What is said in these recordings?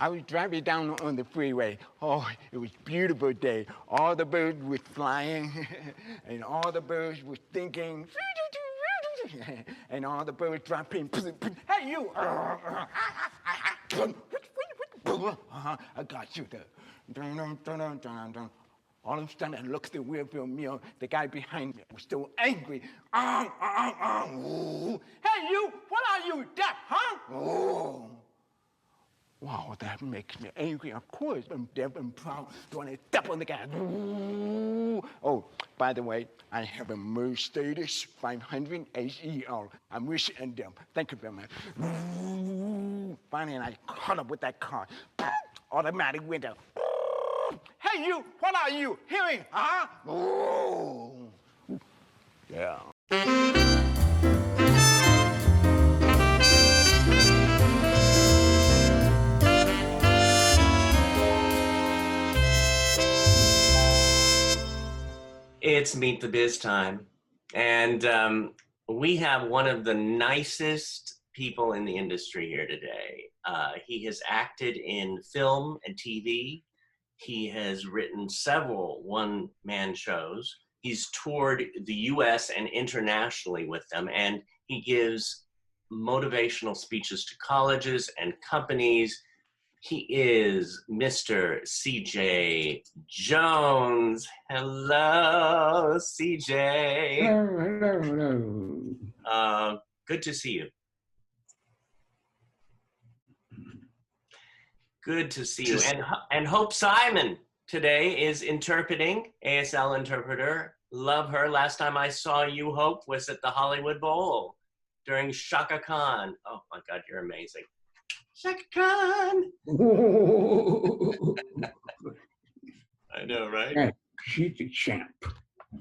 I was driving down on the freeway. Oh, it was a beautiful day. All the birds were flying, and all the birds were thinking, and all the birds dropping. Hey, you! I got you there. All of a sudden, I looked at the rearview mirror. The guy behind me was so angry. Hey, you! What are you, deaf, huh? Oh. Wow, that makes me angry. Of course, I'm deaf and proud. Do I step on the gas? Oh, by the way, I have a Mercedes 500 SEL. I'm wishing them. Thank you very much. Finally, I caught up with that car. Automatic window. Hey, you! What are you hearing? Huh? Oh. Yeah. It's Meet the Biz time, and we have one of the nicest people in the industry here today. He has acted in film and TV. He has written several one-man shows. He's toured the US and internationally with them, and he gives motivational speeches to colleges and companies. He is Mr. CJ Jones. Hello, CJ. Hello. Good to see you. Good to see you. And Hope Simon today is interpreting, ASL Interpreter. Love her. Last time I saw you, Hope, was at the Hollywood Bowl during Shaka Khan. Oh my God, you're amazing. Shaka Khan. I know, right? Yeah, she's a champ.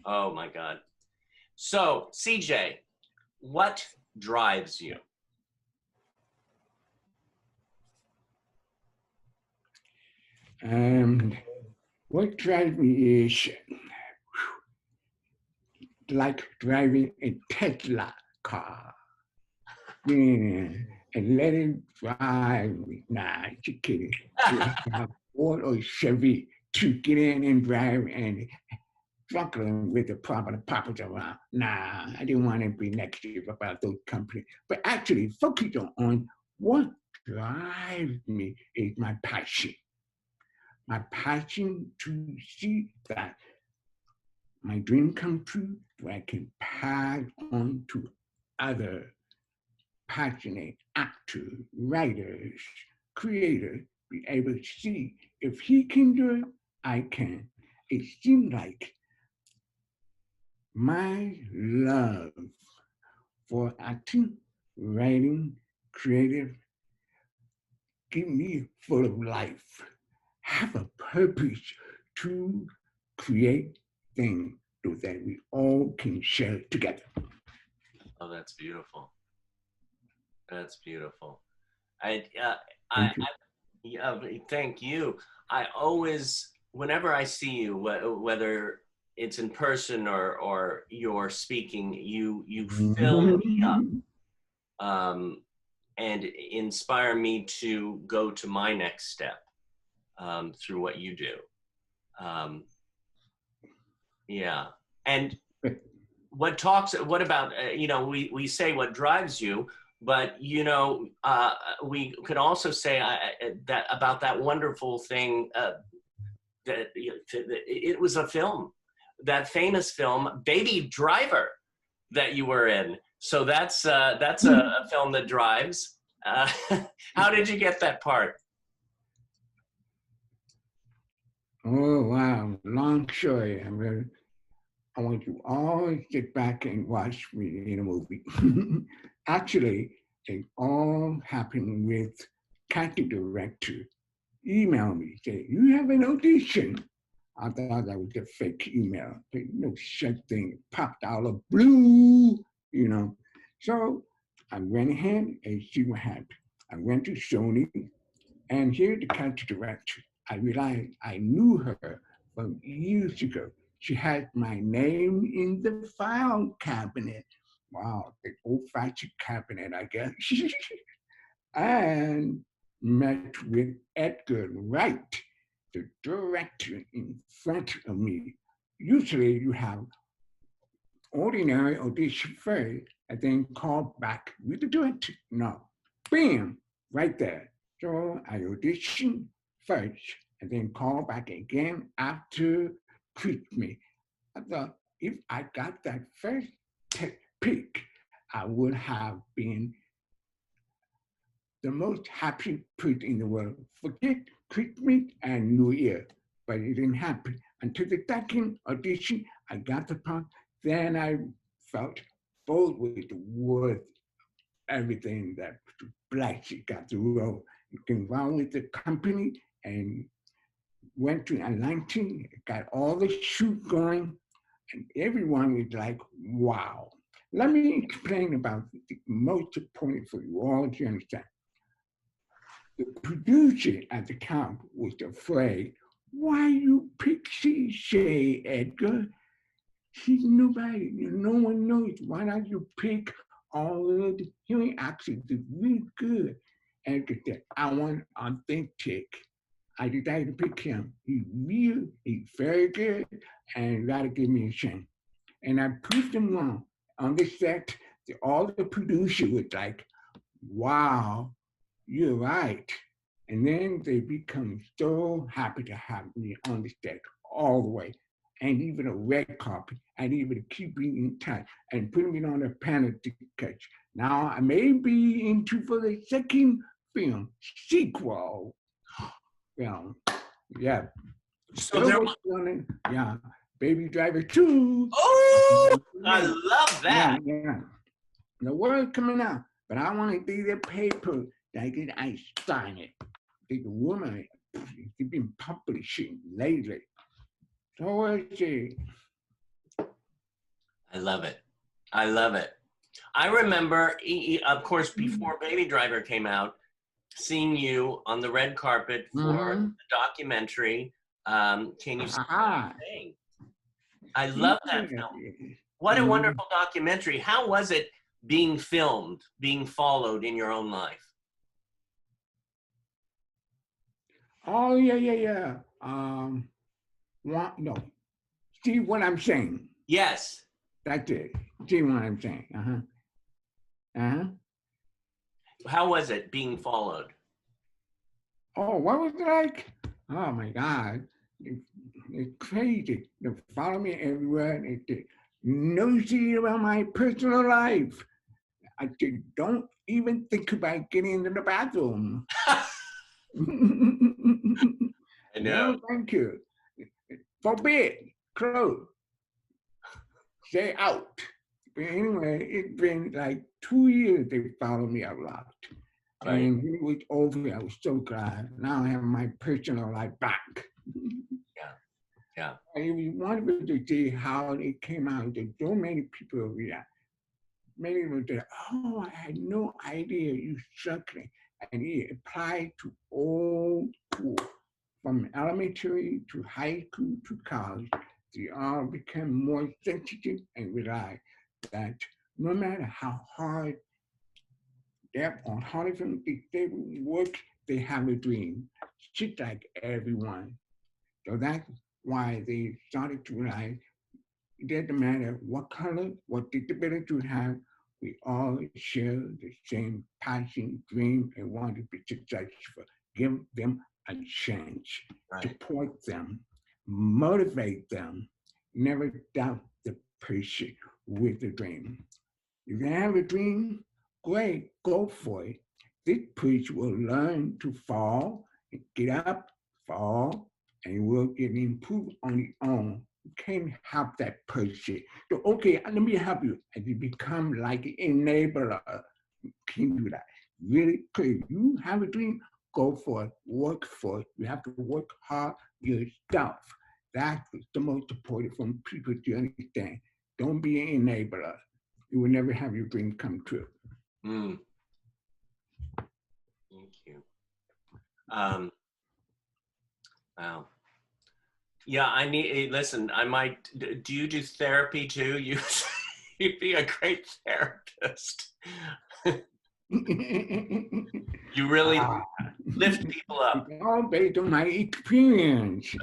Oh my God. So, CJ, what drives you? What drives me is like driving a Tesla car. Yeah, and let it drive me. Nah, just kidding. Ford or Chevy to get in and drive and struggling with the problem poppers around. Nah, I didn't want to be negative about those companies. But actually, focus on what drives me is my passion. My passion to see that my dream come true, where I can pass on to other passionate actors, writers, creators, be able to see if he can do it, I can. It seems like my love for acting, writing, creative, give me full of life, have a purpose to create things so that we all can share together. Oh, that's beautiful. That's beautiful. Thank you. I always, whenever I see you, whether it's in person or you're speaking, you fill me up and inspire me to go to my next step through what you do. Yeah. And what about, we say what drives you, but, we could also say that about that wonderful thing that it was a film, that famous film, Baby Driver, that you were in. So that's a film that drives. How did you get that part? Oh, wow, long story. I want you all to get back and watch me in a movie. Actually, it all happened with casting director email me, say, you have an audition. I thought that was a fake email, but no such thing popped out of blue, So I went ahead and see what happened. I went to Sony, and here's the casting director. I realized I knew her from years ago. She had my name in the file cabinet. Wow, the old-fashioned cabinet, I guess. And met with Edgar Wright, the director in front of me. Usually you have ordinary audition first and then call back with the director. No, bam, right there. So I audition first and then call back again after treatment. I thought if I got that first pick, I would have been the most happy person in the world. Forget Christmas and New Year, but it didn't happen. Until the second audition, I got the part. Then I felt bold with worth everything that Blackie got the role. You can run with the company and went to Atlanta, got all the shoot going, and everyone was like, wow. Let me explain about the most important for you all to understand. The producer at the camp was afraid. Why you pick CJ, Edgar? He's nobody. No one knows. Why don't you pick all of the hearing actors? They're really good. Edgar said, I want authentic. I decided to pick him. He's real, he's very good, and you gotta give me a chance. And I proved him wrong. On the set, all the producers was like, wow, you're right. And then they become so happy to have me on the set all the way. And even a red carpet, and even keeping in touch and putting me on a panel to catch. Now I may be into for the second film, sequel. Film. Yeah. So there was, yeah, Baby Driver 2. oh, I love that. Yeah, yeah. The word coming out, but I want to be the paper that I sign it. The woman, she's been publishing lately. So I love it. I love it. I remember, of course, before Baby Driver came out, seeing you on the red carpet for the documentary. Can you see what I'm saying? I love that film. What a wonderful documentary. How was it being filmed, being followed in your own life? Oh, yeah. No. See what I'm saying? Yes. That's it. See what I'm saying? How was it being followed? Oh, what was it like? Oh my God. It's crazy. They follow me everywhere. They nosy about my personal life. I don't even think about getting into the bathroom. I know. No, thank you. Forbid, close, stay out. But anyway, it's been like 2 years they followed me a lot. Right. And when it was over, I was so glad. Now I have my personal life back. Yeah. And it was wonderful to see how it came out. There's so many people react. Many of them said, oh, I had no idea you struggling. And it applied to all schools, from elementary to high school to college. They all became more sensitive and realized that no matter how hard they're on hard from they work, they have a dream, just like everyone. So that's why they started to realize it doesn't matter what color, what disability you have, we all share the same passion, dream, and want to be successful. Give them a chance, support them, motivate them, never doubt the person with the dream. If you have a dream, great, go for it. This person will learn to fall, get up, fall, and will get improved on its own. You can't help that person. So, okay, let me help you. And you become like an enabler. You can do that. Really clear. You have a dream, go for it, work for it. You have to work hard yourself. That's the most important for people to understand. Don't be an enabler. You will never have your dream come true. Thank you. Wow. Yeah, I need, listen, I might, do you do therapy too? You'd be a great therapist. You really lift people up. It's all based on my experience.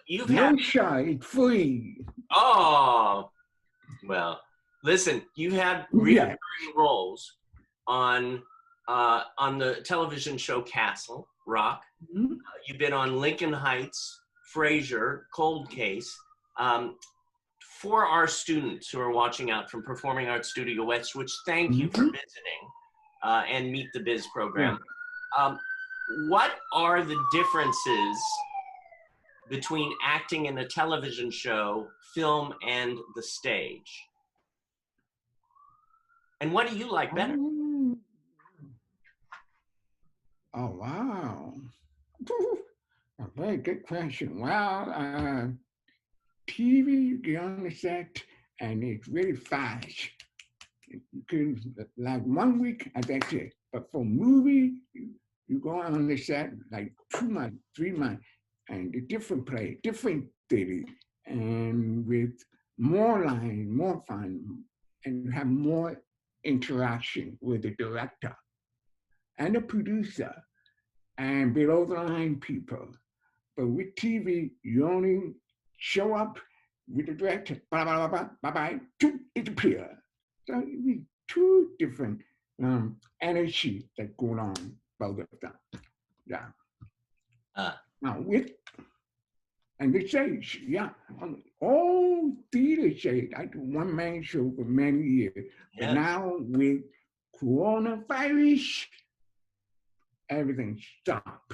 You've No had, shy, free. oh, well, listen, you've had Yeah. recurring roles on the television show Castle Rock. Mhm. You've been on Lincoln Heights, Frasier, Cold Case. For our students who are watching out from Performing Arts Studio West, which thank you for visiting and Meet the Biz program. What are the differences between acting in a television show, film, and the stage? And what do you like better? Oh, wow. A very good question. Well, TV, you get on the set, and it's really fast. Because like 1 week, and that's it. But for movie, you go on the set like 2 months, 3 months, and a different play, different theory, and with more line, more fun, and have more interaction with the director and the producer and below the line people. But with TV, you only show up with the director, blah, blah, blah, blah, bye, bye, disappear. So we two different energy that go on both of them. Yeah. Now with and the stage, yeah, all theater stage. I do one-man show for many years, but now with coronavirus, everything stopped.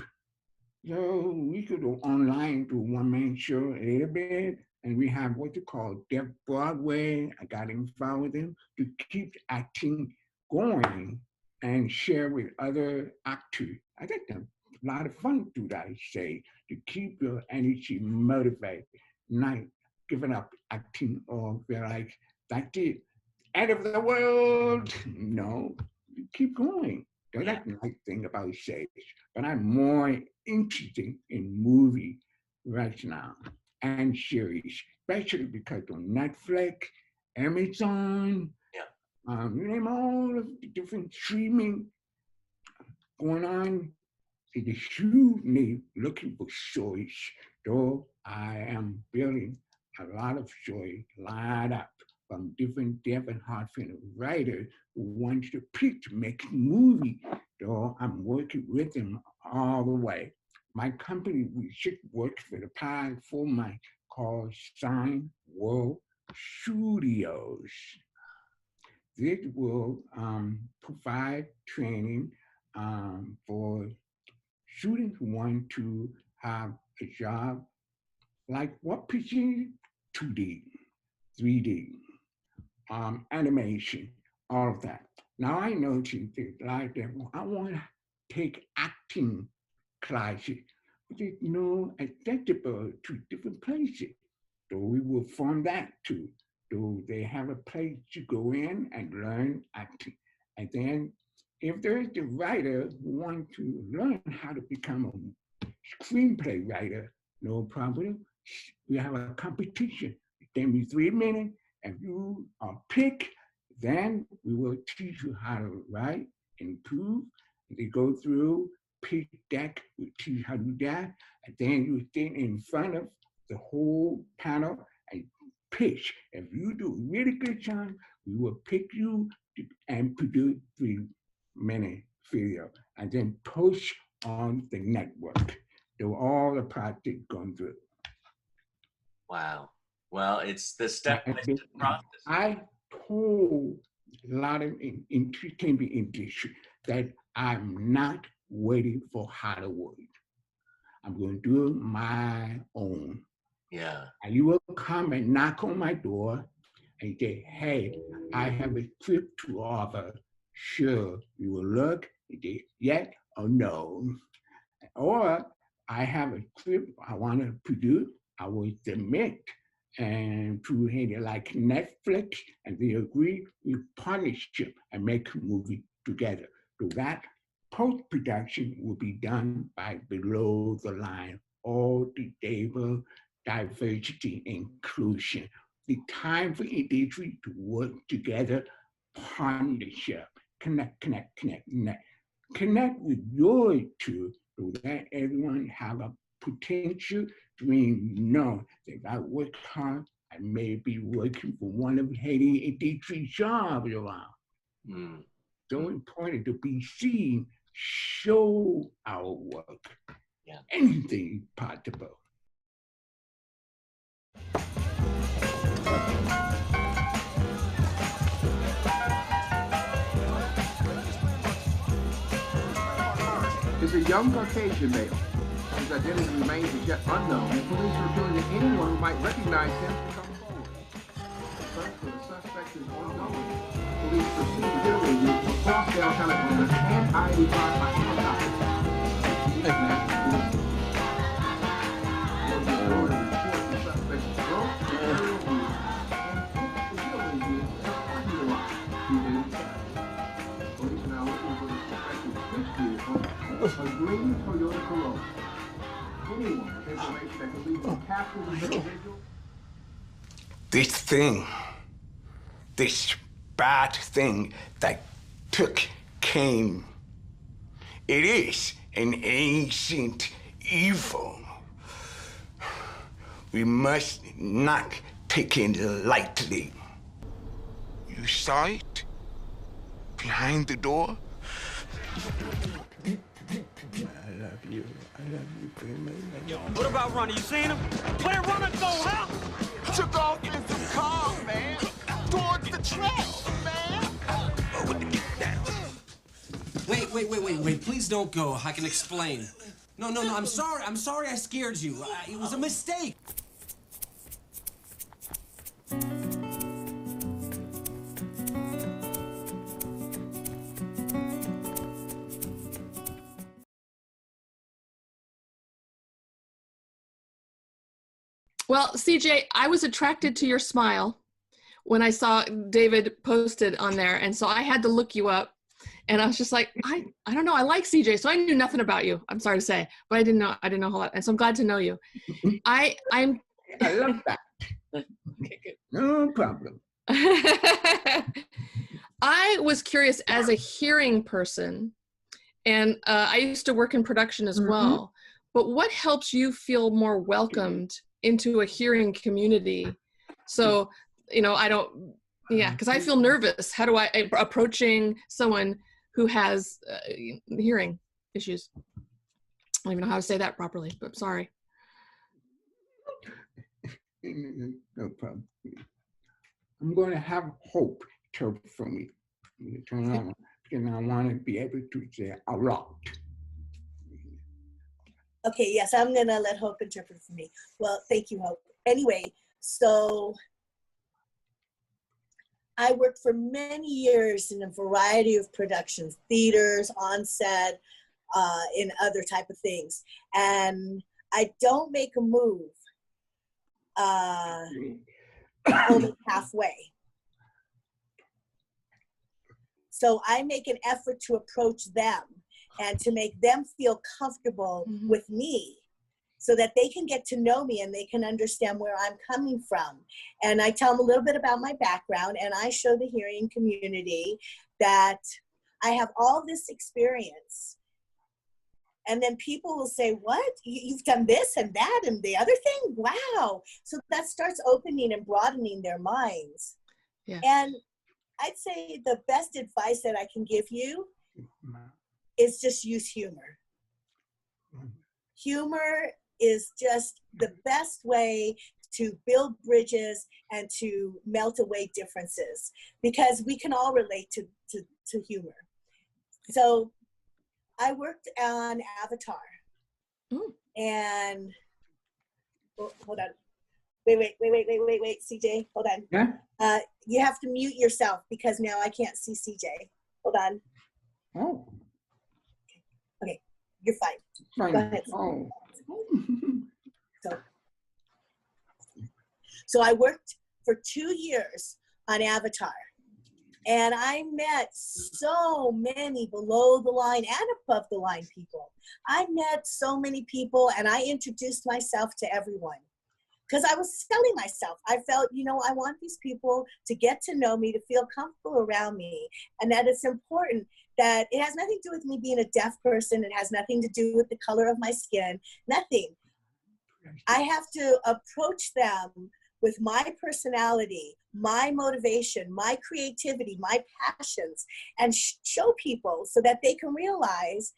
So we could go online to one-man show a little bit, and we have what you call Deaf Broadway. I got involved with them to keep acting going and share with other actors. I think that's a lot of fun to that, I say, to keep your energy motivated, not giving up acting or feel like that's it, end of the world. No, you keep going. So that's the nice thing about stage. But I'm more interested in movie right now and series, especially because on Netflix, Amazon, you name all of the different streaming going on. It's a huge need looking for stories. So I am building a lot of stories lined up from different deaf and hard of writers who want to pitch, make a movie. So I'm working with them all the way. My company, we should work for the past 4 months called Sign World Studios. This will provide training for students who want to have a job like what pitching 2D, 3D, animation, all of that. Now I know to like that. Well, I want to take acting classes, but there's no accessible to different places. So we will form that too. So they have a place to go in and learn acting. And then if there's the writer who wants to learn how to become a screenplay writer, no problem. We have a competition. Give me 3 minutes. If you are picked, then we will teach you how to write, improve. They go through, pitch deck, we teach you how to do that. And then you stand in front of the whole panel and pitch. If you do a really good job, we will pick you and produce 3-minute video and then post on the network. So all the project going through. Wow. Well, it's the step-by-step process. I told a lot of entertainment industry that I'm not waiting for Hollywood. I'm going to do my own. Yeah. And you will come and knock on my door and say, hey, I have a trip to offer. Sure, you will look and say, yes or no. Or I have a trip I want to produce, I will submit and to like Netflix, and they agree with partnership and make a movie together. So that post-production will be done by below the line, all the table, diversity, inclusion. The time for industry to work together, partnership. Connect. Connect with your two so that everyone have a potential dream. Know that if I work hard, I may be working for one of Haiti and Dietrich's jobs around. So important to be seen, show our work. Yeah. Anything possible. Is a young Caucasian male. His identity remains as yet unknown, and police are appealing that anyone who might recognize him to come forward. The search for the suspect is ongoing. Police proceed to get a review across downtown Atlanta and I-85 by helicopter. Police are now looking for the suspected switch vehicle, a green Toyota Corolla. Anyone with information that could lead to capture the individual. This bad thing that took Cain, it is an ancient evil. We must not take it lightly. You saw it? Behind the door? I love you, baby. Yo, what about Ronnie? You seen him? Where Ronnie go, huh? Took off in the car, man. Towards the tracks, man. Wait. Please don't go. I can explain. No. I'm sorry I scared you. It was a mistake. Well, CJ, I was attracted to your smile when I saw David posted on there. And so I had to look you up. And I was just like, I don't know. I like CJ. So I knew nothing about you. I'm sorry to say, but I didn't know a whole lot. And so I'm glad to know you. I love that. Okay, good. No problem. I was curious as a hearing person, and I used to work in production as well, but what helps you feel more welcomed into a hearing community? So, because I feel nervous. How do I approaching someone who has hearing issues? I don't even know how to say that properly, but sorry. No problem. I'm going to have Hope interpret for me. Turn on, and I want to be able to say a lot. Okay, yes, I'm gonna let Hope interpret for me. Well, thank you, Hope. Anyway, so I worked for many years in a variety of productions, theaters, on set, in other type of things. And I don't make a move only halfway. So I make an effort to approach them and to make them feel comfortable with me so that they can get to know me and they can understand where I'm coming from. And I tell them a little bit about my background, and I show the hearing community that I have all this experience. And then people will say, what? You've done this and that and the other thing? Wow. So that starts opening and broadening their minds. Yeah. And I'd say the best advice that I can give you is just use humor. Humor is just the best way to build bridges and to melt away differences, because we can all relate to humor. So I worked on Avatar. And hold on. Wait, CJ, hold on. Yeah? You have to mute yourself because now I can't see CJ. Hold on. Oh. Okay, you're fine. Fine. Go ahead. Oh. So I worked for 2 years on Avatar, and I met so many below the line and above the line people. I met so many people, and I introduced myself to everyone. because I was selling myself. I felt, you know, I want these people to get to know me, to feel comfortable around me, and that it's important that it has nothing to do with me being a deaf person. It has nothing to do with the color of my skin, nothing. I have to approach them with my personality, my motivation, my creativity, my passions, and show people so that they can realize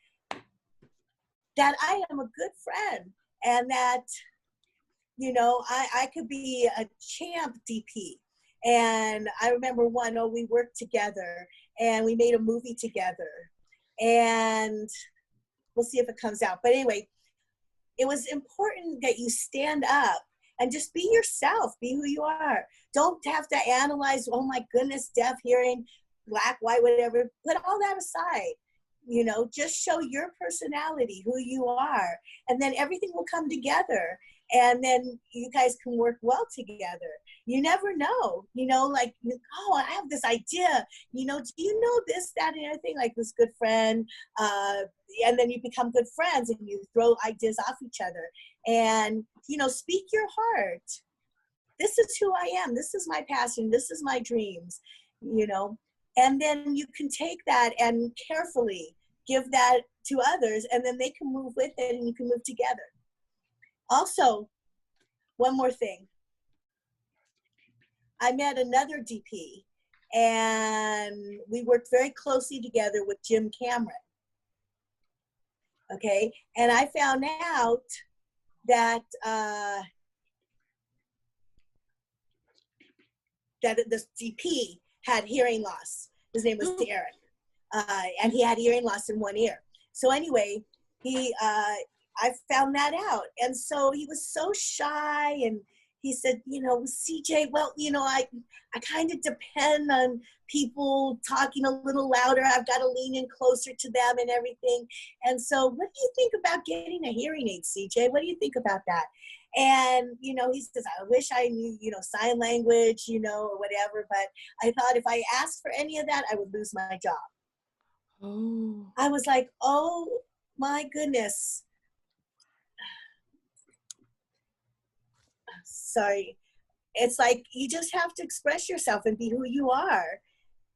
that I am a good friend and that, you know, I could be a champ DP. And I remember we worked together and we made a movie together, and we'll see if it comes out. But anyway, it was important that you stand up and just be yourself, be who you are. Don't have to analyze, oh my goodness, deaf, hearing, black, white, whatever. Put all that aside. You know, just show your personality, who you are, and then everything will come together. And then you guys can work well together. You never know, you know, like, oh, I have this idea, you know, do you know this, that, and everything, like this good friend, and then you become good friends and you throw ideas off each other. And, you know, speak your heart. This is who I am. This is my passion. This is my dreams, you know. And then you can take that and carefully give that to others, and then they can move with it and you can move together. Also, one more thing. I met another DP, and we worked very closely together with Jim Cameron. Okay, and I found out that that this DP had hearing loss. His name was Derek, and he had hearing loss in one ear. So anyway, I found that out, and so he was so shy, and he said, you know, CJ, well, you know, I kind of depend on people talking a little louder. I've got to lean in closer to them and everything. And so what do you think about getting a hearing aid, CJ? What do you think about that? And, you know, he says, I wish I knew, you know, sign language, you know, or whatever. But I thought if I asked for any of that, I would lose my job. Oh. I was like, oh, my goodness. Sorry. It's like you just have to express yourself and be who you are,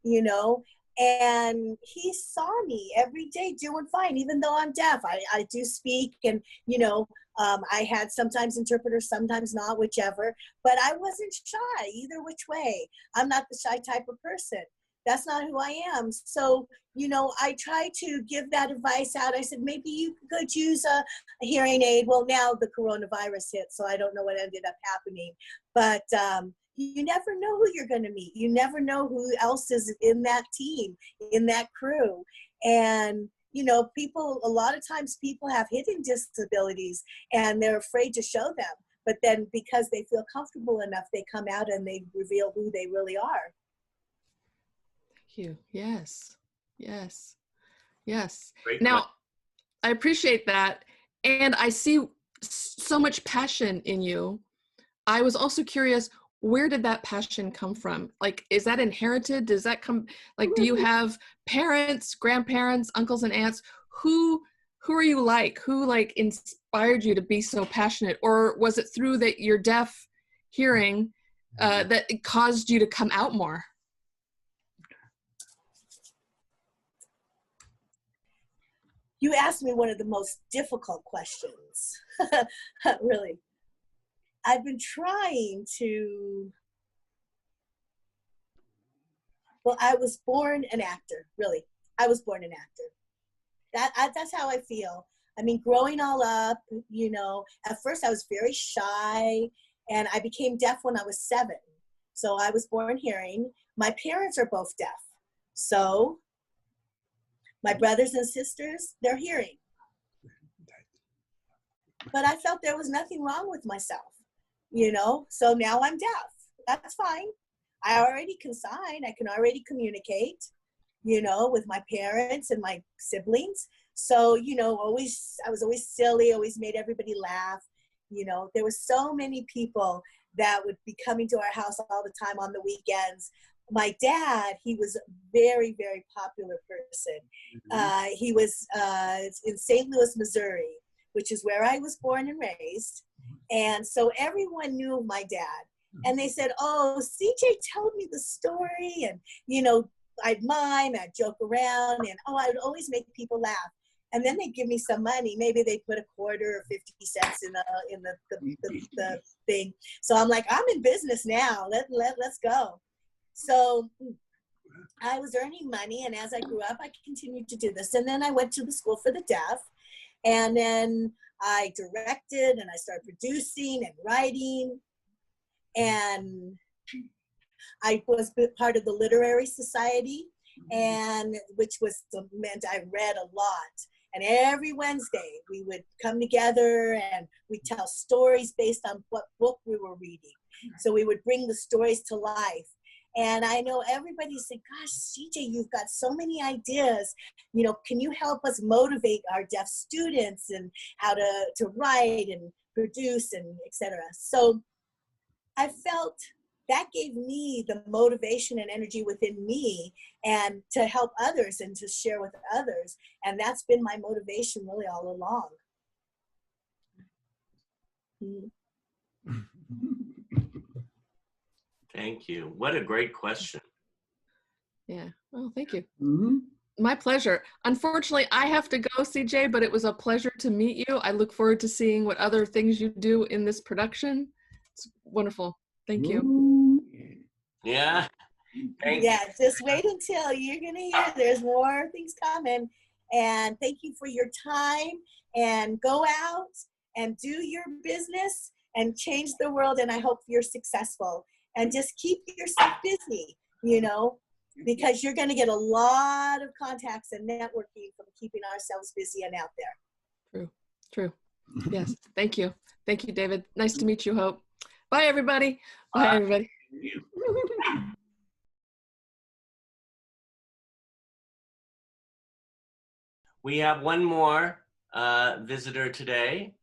you know. And he saw me every day doing fine, even though I'm deaf. I do speak, and, you know, I had sometimes interpreters, sometimes not, whichever. But I wasn't shy either which way. I'm not the shy type of person. That's not who I am. So, you know, I try to give that advice out. I said, maybe you could use a hearing aid. Well, now the coronavirus hit, so I don't know what ended up happening. But you never know who you're going to meet. You never know who else is in that team, in that crew. And, you know, a lot of times people have hidden disabilities and they're afraid to show them. But then because they feel comfortable enough, they come out and they reveal who they really are. You. Yes. Yes. Yes. Great Now, point. I appreciate that. And I see so much passion in you. I was also curious, where did that passion come from? Like, is that inherited? Does that come, like, do you have parents, grandparents, uncles and aunts? Who are you like? Who like inspired you to be so passionate? Or was it through that your deaf hearing that it caused you to come out more? You asked me one of the most difficult questions, really. I've been trying to, well, I was born an actor, really. I was born an actor. That's how I feel. I mean, growing all up, you know, at first I was very shy, and I became deaf when I was 7. So I was born hearing. My parents are both deaf. So my brothers and sisters, they're hearing. But I felt there was nothing wrong with myself, you know? So now I'm deaf. That's fine. I already can sign. I can already communicate, you know, with my parents and my siblings. So, you know, I was always silly, always made everybody laugh. You know, there were so many people that would be coming to our house all the time on the weekends. My dad, he was a very, very popular person. He was in St. Louis, Missouri, which is where I was born and raised. And so everyone knew of my dad. And they said, oh, CJ told me the story. And, you know, I'd mime, I'd joke around, and I would always make people laugh. And then they'd give me some money. Maybe they'd put a quarter or 50 cents in the thing. So I'm like, I'm in business now. Let's go. So I was earning money, and as I grew up, I continued to do this. And then I went to the school for the deaf, and then I directed, and I started producing and writing. And I was part of the literary society, and which meant I read a lot. And every Wednesday we would come together and we'd tell stories based on what book we were reading. So we would bring the stories to life. And I know everybody said, gosh, CJ, you've got so many ideas. You know, can you help us motivate our deaf students and how to write and produce and etc. So I felt that gave me the motivation and energy within me and to help others and to share with others. And that's been my motivation really all along. Thank you. What a great question. Yeah. Oh, thank you. Mm-hmm. My pleasure. Unfortunately, I have to go, CJ, but it was a pleasure to meet you. I look forward to seeing what other things you do in this production. It's wonderful. Thank you. Yeah. Thank Yeah, just wait until you're going to hear there's more things coming. And thank you for your time, and go out and do your business and change the world. And I hope you're successful, and just keep yourself busy, you know, because you're going to get a lot of contacts and networking from keeping ourselves busy and out there. True. Yes. Thank you. Thank you, David. Nice to meet you, Hope. Bye, everybody. Bye, everybody. We have one more visitor today,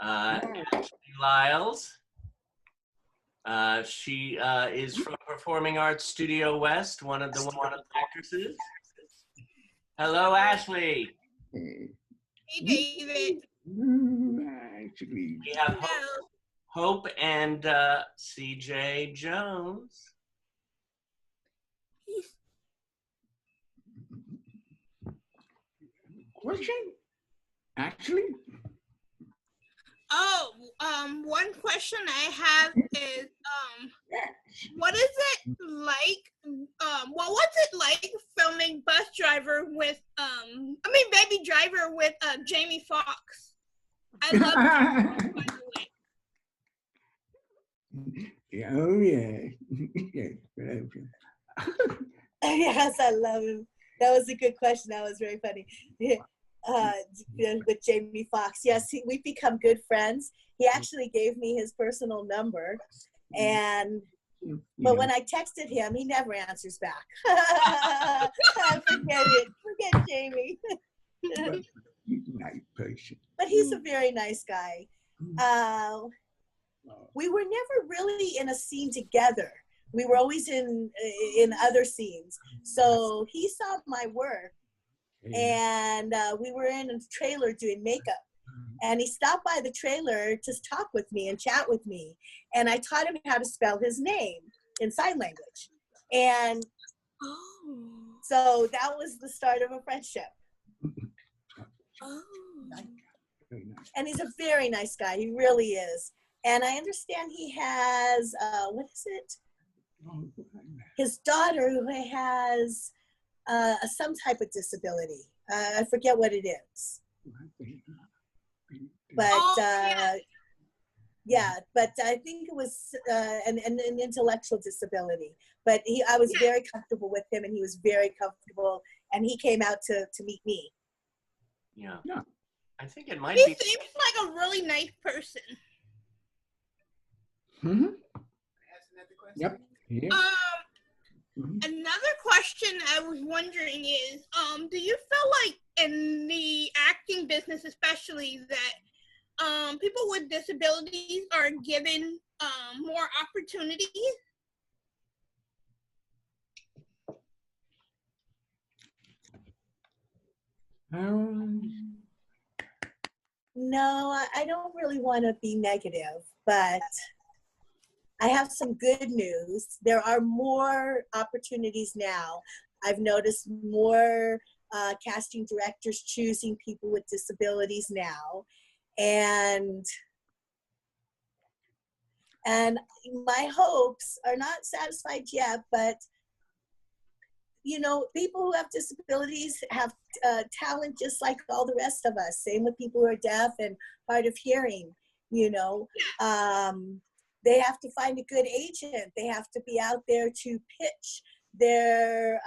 Ashley Lyles. She is from Performing Arts Studio West, one of the actresses. Hello, Ashley. Hey, David. Actually, We have Hope and CJ Jones. question? Actually? Oh, one question I have is, what is it like, what was it like filming Bus Driver with, Baby Driver with Jamie Foxx? I love it, by the way. Yeah, oh, yeah. Yes, I love him. That was a good question. That was very funny. With Jamie Foxx. Yes, we've become good friends. He actually gave me his personal number, but when I texted him, he never answers back. Forget it. Forget Jamie. He's a nice person. But he's a very nice guy. We were never really in a scene together. We were always in other scenes. So he saw my work, and we were in a trailer doing makeup. And he stopped by the trailer to talk with me and chat with me. And I taught him how to spell his name in sign language. And so that was the start of a friendship. And he's a very nice guy. He really is. And I understand he has, what is it? His daughter who has some type of disability. I forget what it is. But yeah, but I think it was an intellectual disability. But I was very comfortable with him, and he was very comfortable, and he came out to meet me. Yeah. I think it might He be. seems like a really nice person. Mm-hmm. Yep. Yeah. Another question I was wondering is, do you feel like in the acting business especially that people with disabilities are given more opportunities? No, I don't really want to be negative, but I have some good news. There are more opportunities now. I've noticed more casting directors choosing people with disabilities now. And my hopes are not satisfied yet, but you know, people who have disabilities have talent just like all the rest of us. Same with people who are deaf and hard of hearing, you know. They have to find a good agent. They have to be out there to pitch their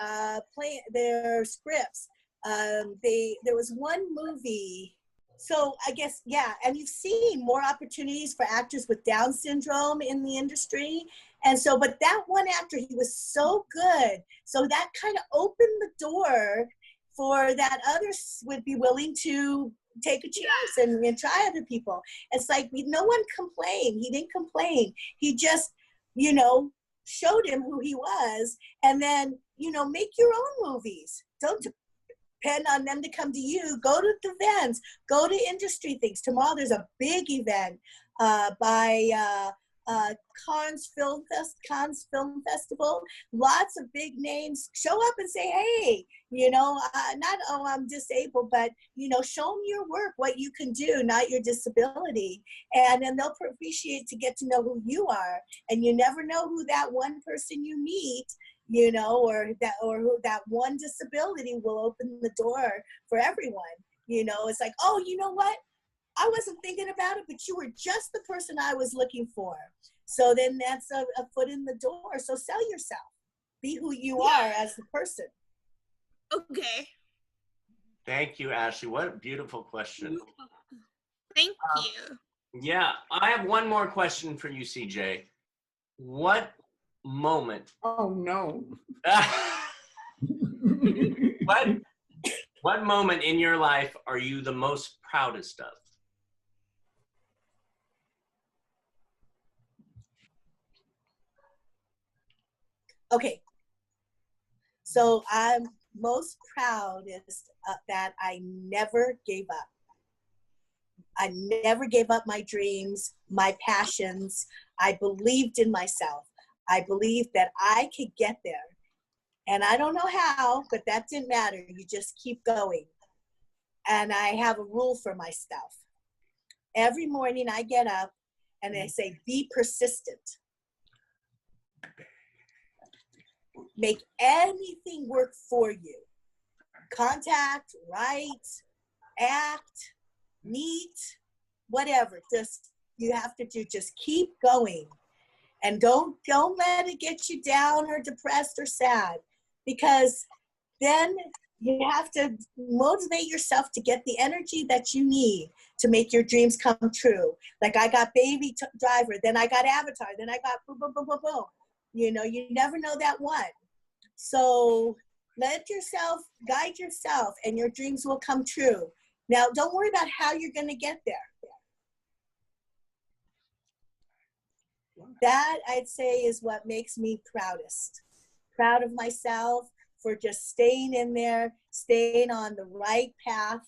their scripts. There was one movie, so I guess, yeah, and you've seen more opportunities for actors with Down syndrome in the industry. And so, but that one actor, he was so good. So that kind of opened the door for that others would be willing to take a chance and try other people. It's like, no one complained. He didn't complain. He just, you know, showed him who he was. And then, you know, make your own movies. Don't depend on them to come to you. Go to the events. Go to industry things. Tomorrow there's a big event by Cannes Film Festival. Lots of big names. Show up and say, hey, you know, not, oh, I'm disabled, but, you know, show them your work, what you can do, not your disability. And then they'll appreciate to get to know who you are. And you never know who that one person you meet, you know, or who that one disability will open the door for everyone. You know, it's like, oh, you know what? I wasn't thinking about it, but you were just the person I was looking for. So then that's a foot in the door. So sell yourself. Be who you are as the person. Okay. Thank you, Ashley. What a beautiful question. Thank you. Yeah, I have one more question for you, CJ. What moment? Oh no. What moment in your life are you the most proudest of? Okay. So I'm most proudest that I never gave up. I never gave up my dreams, my passions. I believed in myself. I believed that I could get there. And I don't know how, but that didn't matter. You just keep going. And I have a rule for myself. Every morning I get up and I say, be persistent. Make anything work for you. Contact, write, act, meet, whatever. Just, you have to do, just keep going. And don't let it get you down or depressed or sad, because then you have to motivate yourself to get the energy that you need to make your dreams come true. Like I got Baby Driver, then I got Avatar, then I got boom, boom, boom, boom, boom. You know, you never know that one. So let yourself guide yourself and your dreams will come true. Now, don't worry about how you're going to get there. That, I'd say, is what makes me proudest. Proud of myself for just staying in there, staying on the right path,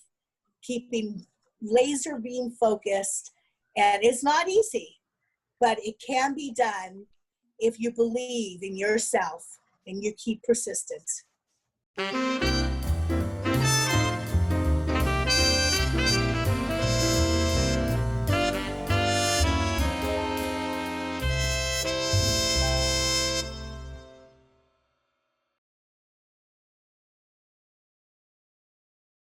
keeping laser beam focused. And it's not easy, but it can be done if you believe in yourself and you keep persistent.